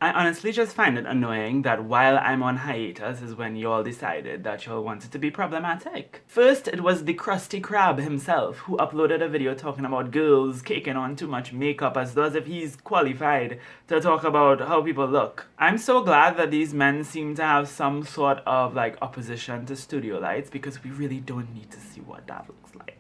I honestly just find it annoying that while I'm on hiatus is when y'all decided that y'all wanted to be problematic. First, it was the Krusty Krab himself who uploaded a video talking about girls caking on too much makeup as though as if he's qualified to talk about how people look. I'm so glad that these men seem to have some sort of like opposition to studio lights because we really don't need to see what that looks like.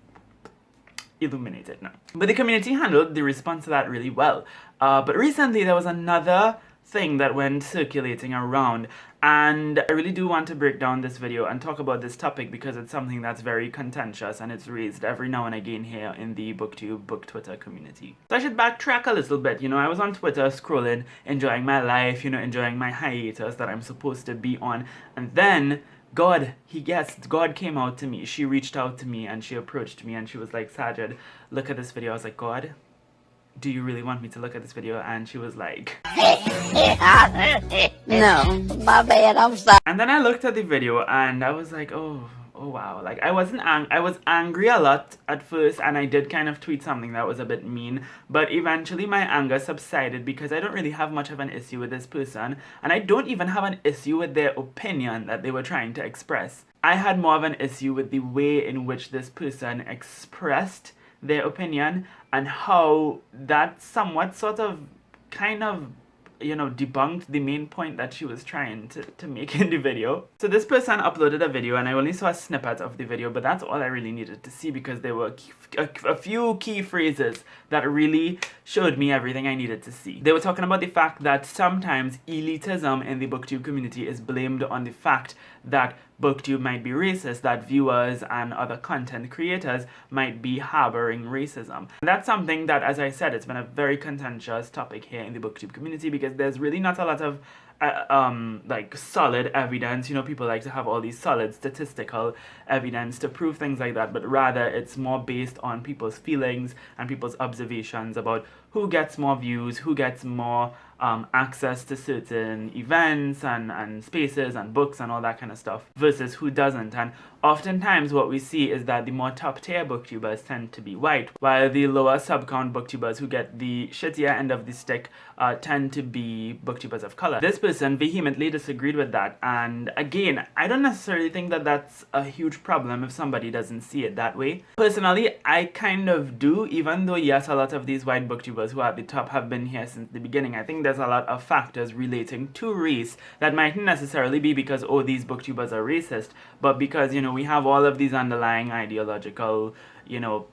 Illuminated now. But the community handled the response to that really well. But recently there was another thing that went circulating around, and I really do want to break down this video and talk about this topic because it's something that's very contentious and it's raised every now and again here in the BookTube, Book Twitter community. So I should backtrack a little bit. I was on Twitter scrolling, enjoying my life, enjoying my hiatus that I'm supposed to be on, and then God came out to me. She reached out to me and she approached me and she was like, Saajid, look at this video. I was like, God, do you really want me to look at this video? And she was like, no, my bad, I'm sorry. And then I looked at the video and I was like, oh wow. Like I was angry a lot at first, and I did kind of tweet something that was a bit mean, but eventually my anger subsided because I don't really have much of an issue with this person, and I don't even have an issue with their opinion that they were trying to express. I had more of an issue with the way in which this person expressed their opinion and how that somewhat sort of kind of debunked the main point that she was trying to make in the video. So this person uploaded a video and I only saw a snippet of the video, but that's all I really needed to see because there were a few key phrases that really showed me everything I needed to see. They were talking about the fact that sometimes elitism in the BookTube community is blamed on the fact that BookTube might be racist, that viewers and other content creators might be harboring racism. And that's something that, as I said, it's been a very contentious topic here in the BookTube community because there's really not a lot of like solid evidence. People like to have all these solid statistical evidence to prove things like that, but rather it's more based on people's feelings and people's observations about who gets more views, who gets more access to certain events and spaces and books and all that kind of stuff versus who doesn't. And oftentimes what we see is that the more top tier booktubers tend to be white, while the lower subcount booktubers who get the shittier end of the stick tend to be booktubers of color. This person vehemently disagreed with that, and again, I don't necessarily think that that's a huge problem if somebody doesn't see it that way. Personally, I kind of do, even though yes, a lot of these white booktubers who are at the top have been here since the beginning. I think there's a lot of factors relating to race that mightn't necessarily be because, oh, these booktubers are racist, but because, we have all of these underlying ideological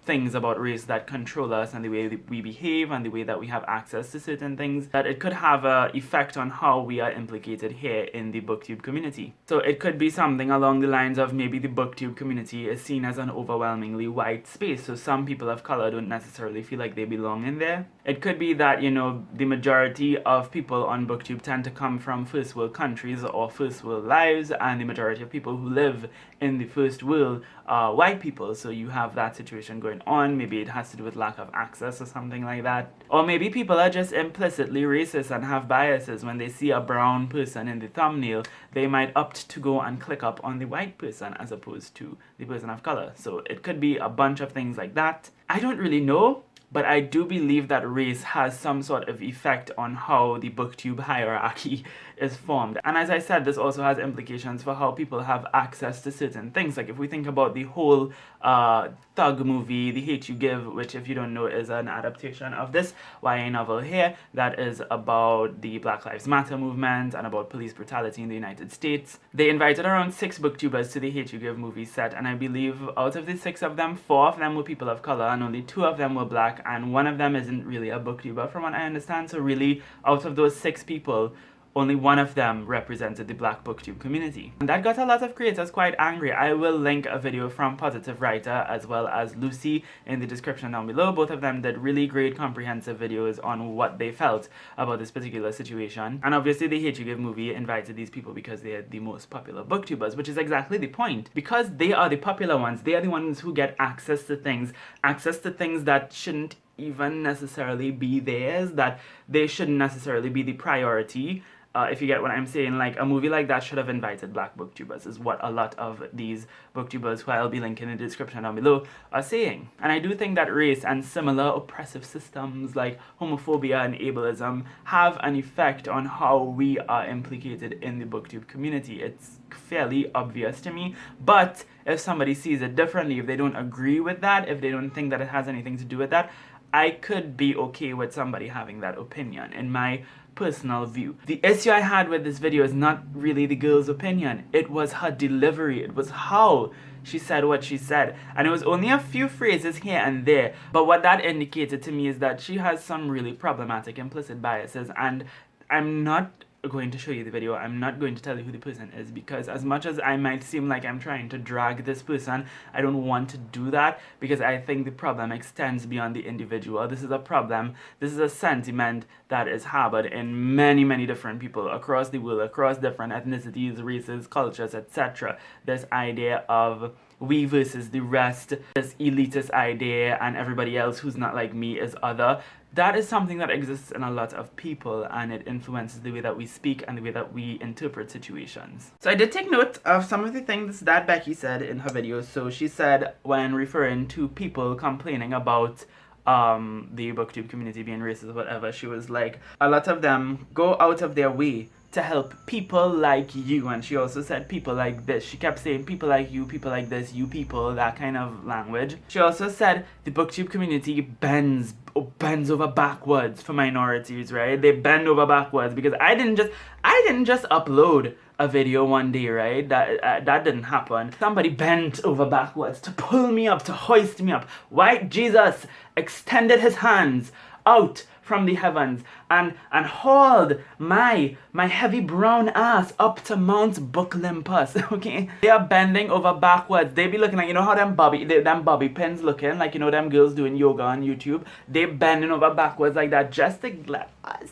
things about race that control us and the way that we behave and the way that we have access to certain things, that it could have an effect on how we are implicated here in the BookTube community. So it could be something along the lines of maybe the BookTube community is seen as an overwhelmingly white space, so some people of color don't necessarily feel like they belong in there. It could be that, the majority of people on BookTube tend to come from first world countries or first world lives, and the majority of people who live in the first world are white people, so you have that situation going on. Maybe it has to do with lack of access or something like that. Or maybe people are just implicitly racist and have biases. When they see a brown person in the thumbnail, they might opt to go and click up on the white person as opposed to the person of color. So it could be a bunch of things like that. I don't really know, but I do believe that race has some sort of effect on how the BookTube hierarchy is formed. And as I said, this also has implications for how people have access to certain things. Like if we think about the whole Thug movie, The Hate You Give, which if you don't know is an adaptation of this YA novel here that is about the Black Lives Matter movement and about police brutality in the United States. They invited around 6 booktubers to the Hate You Give movie set, and I believe out of the 6 of them, 4 of them were people of color and only 2 of them were black, and one of them isn't really a booktuber from what I understand. So really, out of those 6 people, only one of them represented the Black BookTube community. And that got a lot of creators quite angry. I will link a video from Positive Writer as well as Lucy in the description down below. Both of them did really great comprehensive videos on what they felt about this particular situation. And obviously the Hate You Give movie invited these people because they are the most popular booktubers, which is exactly the point. Because they are the popular ones, they are the ones who get access to things that shouldn't even necessarily be theirs, that they shouldn't necessarily be the priority. if you get what I'm saying, like a movie like that should have invited black booktubers, is what a lot of these booktubers, who I'll be linking in the description down below, are saying. And I do think that race and similar oppressive systems like homophobia and ableism have an effect on how we are implicated in the booktube community. It's fairly obvious to me, but if somebody sees it differently, if they don't agree with that, if they don't think that it has anything to do with that, I could be okay with somebody having that opinion, in my personal view. The issue I had with this video is not really the girl's opinion. It was her delivery. It was how she said what she said. And it was only a few phrases here and there. But what that indicated to me is that she has some really problematic implicit biases. And I'm not going to show you the video. I'm not going to tell you who the person is, because as much as I might seem like I'm trying to drag this person, I don't want to do that, because I think the problem extends beyond the individual. This is a problem, this is a sentiment that is harbored in many, many different people across the world, across different ethnicities, races, cultures, etc. This idea of we versus the rest, this elitist idea, and everybody else who's not like me is other. That is something that exists in a lot of people, and it influences the way that we speak and the way that we interpret situations. So I did take note of some of the things that Becky said in her video. So she said, when referring to people complaining about the booktube community being racist or whatever, she was like, a lot of them go out of their way to help people like you. And she also said people like this. She kept saying people like you, people like this, you people, that kind of language. She also said the booktube community bends over backwards for minorities, right? They bend over backwards, because I didn't just upload a video one day, right? That didn't happen. Somebody bent over backwards to pull me up, to hoist me up. White Jesus extended his hands out from the heavens and hauled my heavy brown ass up to Mount Olympus. Okay, they are bending over backwards. They be looking like, you know how them bobby pins looking, like, you know, them girls doing yoga on YouTube. They bending over backwards like that just to let us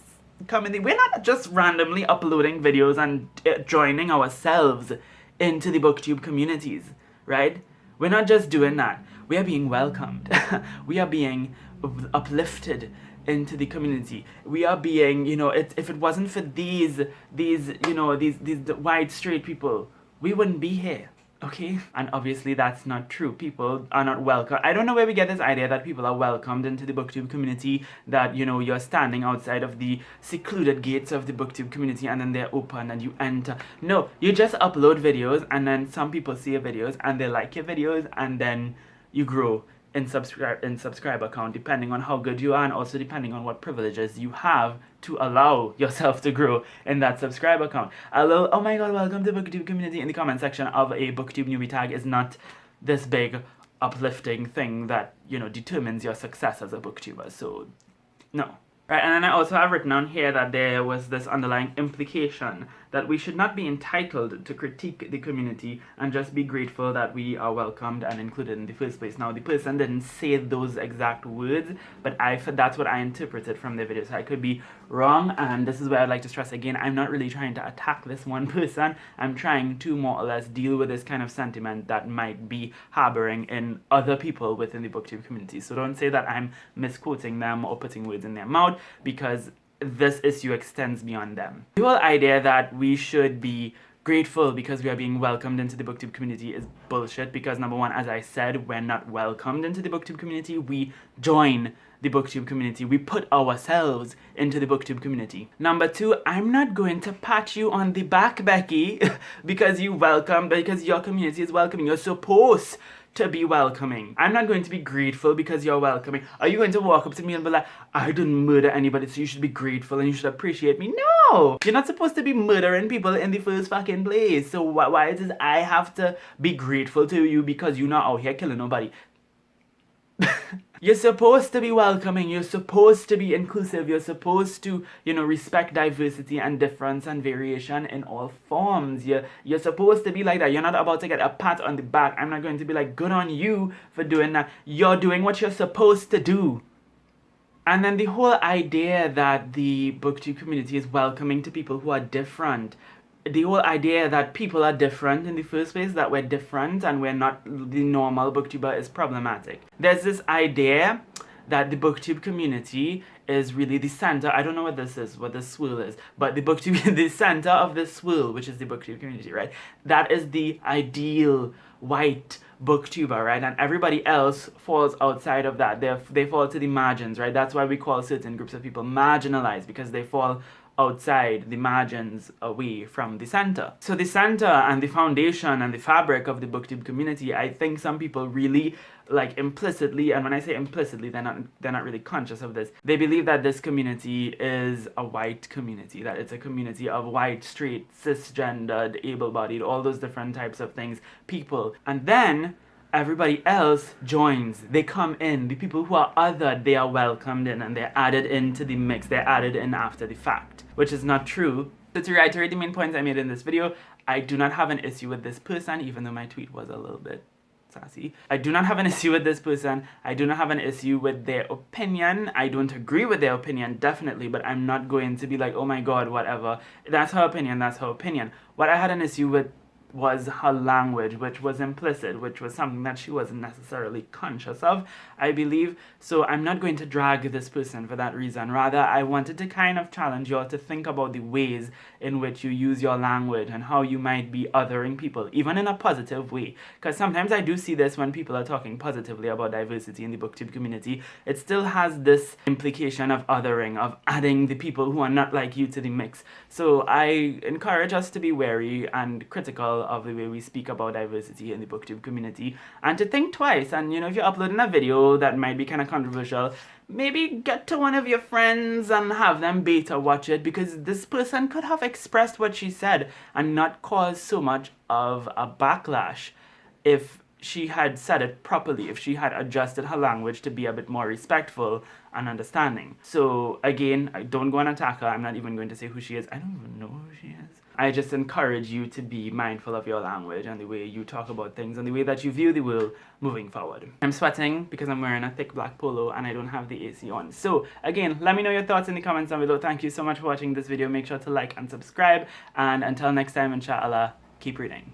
come in. We're not just randomly uploading videos and joining ourselves into the booktube communities, right? We're not just doing that. We are being welcomed. We are being uplifted into the community. We are being, you know, if it wasn't for these white straight people, we wouldn't be here. Okay? And obviously that's not true. People are not welcome. I don't know where we get this idea that people are welcomed into the booktube community, that, you know, you're standing outside of the secluded gates of the booktube community and then they're open and you enter. No, you just upload videos, and then some people see your videos and they like your videos, and then you grow in subscriber count, depending on how good you are, and also depending on what privileges you have to allow yourself to grow in that subscriber count. A little, oh my god, welcome to booktube community in the comment section of a booktube newbie tag is not this big uplifting thing that, you know, determines your success as a booktuber. So no. Right, and then I also have written down here that there was this underlying implication that we should not be entitled to critique the community and just be grateful that we are welcomed and included in the first place. Now, the person didn't say those exact words, but that's what I interpreted from the video. So I could be wrong, and this is where I'd like to stress again, I'm not really trying to attack this one person. I'm trying to more or less deal with this kind of sentiment that might be harboring in other people within the booktube community. So don't say that I'm misquoting them or putting words in their mouth, because this issue extends beyond them. The whole idea that we should be grateful because we are being welcomed into the booktube community is bullshit, because number one, as I said, we're not welcomed into the booktube community. We join the booktube community. We put ourselves into the booktube community. Number two, I'm not going to pat you on the back, Becky, because because your community is welcoming. You're supposed to be welcoming. I'm not going to be grateful because you're welcoming. Are you going to walk up to me and be like, I didn't murder anybody, so you should be grateful and you should appreciate me? No! You're not supposed to be murdering people in the first fucking place. So why is it I have to be grateful to you because you're not out here killing nobody? You're supposed to be welcoming, you're supposed to be inclusive, you're supposed to, you know, respect diversity and difference and variation in all forms. You're supposed to be like that. You're not about to get a pat on the back. I'm not going to be like, good on you for doing that. You're doing what you're supposed to do. And then the whole idea that the booktube community is welcoming to people who are different. The whole idea that people are different in the first place, that we're different and we're not the normal booktuber, is problematic. There's this idea that the booktube community is really the center. I don't know what this is, what this swirl is, but the booktube, the center of this swirl, which is the booktube community, right? That is the ideal white booktuber, right? And everybody else falls outside of that. They fall to the margins, right? That's why we call certain groups of people marginalized, because they fall outside the margins, away from the center. So the center and the foundation and the fabric of the booktube community, I think some people really like implicitly, and when I say implicitly, they're not really conscious of this. They believe that this community is a white community, that it's a community of white, straight, cisgendered, able-bodied, all those different types of things, people. And then everybody else joins. They come in. The people who are othered, they are welcomed in and they're added into the mix. They're added in after the fact, which is not true. So to reiterate the main points I made in this video, I do not have an issue with this person, even though my tweet was a little bit sassy. I do not have an issue with this person. I do not have an issue with their opinion. I don't agree with their opinion, definitely, but I'm not going to be like, oh my god, whatever. That's her opinion, that's her opinion. What I had an issue with was her language, which was implicit, which was something that she wasn't necessarily conscious of, I believe. So I'm not going to drag this person for that reason. Rather, I wanted to kind of challenge you all to think about the ways in which you use your language and how you might be othering people, even in a positive way. Because sometimes I do see this when people are talking positively about diversity in the booktube community. It still has this implication of othering, of adding the people who are not like you to the mix. So I encourage us to be wary and critical of the way we speak about diversity in the booktube community, and to think twice. And you know, if you're uploading a video that might be kind of controversial, maybe get to one of your friends and have them beta watch it, because this person could have expressed what she said and not cause so much of a backlash if she had said it properly, if she had adjusted her language to be a bit more respectful and understanding. So again, I don't go and attack her. I'm not even going to say who she is. I don't even know who she is. I just encourage you to be mindful of your language and the way you talk about things and the way that you view the world moving forward. I'm sweating because I'm wearing a thick black polo and I don't have the AC on. So again, let me know your thoughts in the comments down below. Thank you so much for watching this video. Make sure to like and subscribe, and until next time, inshallah, keep reading.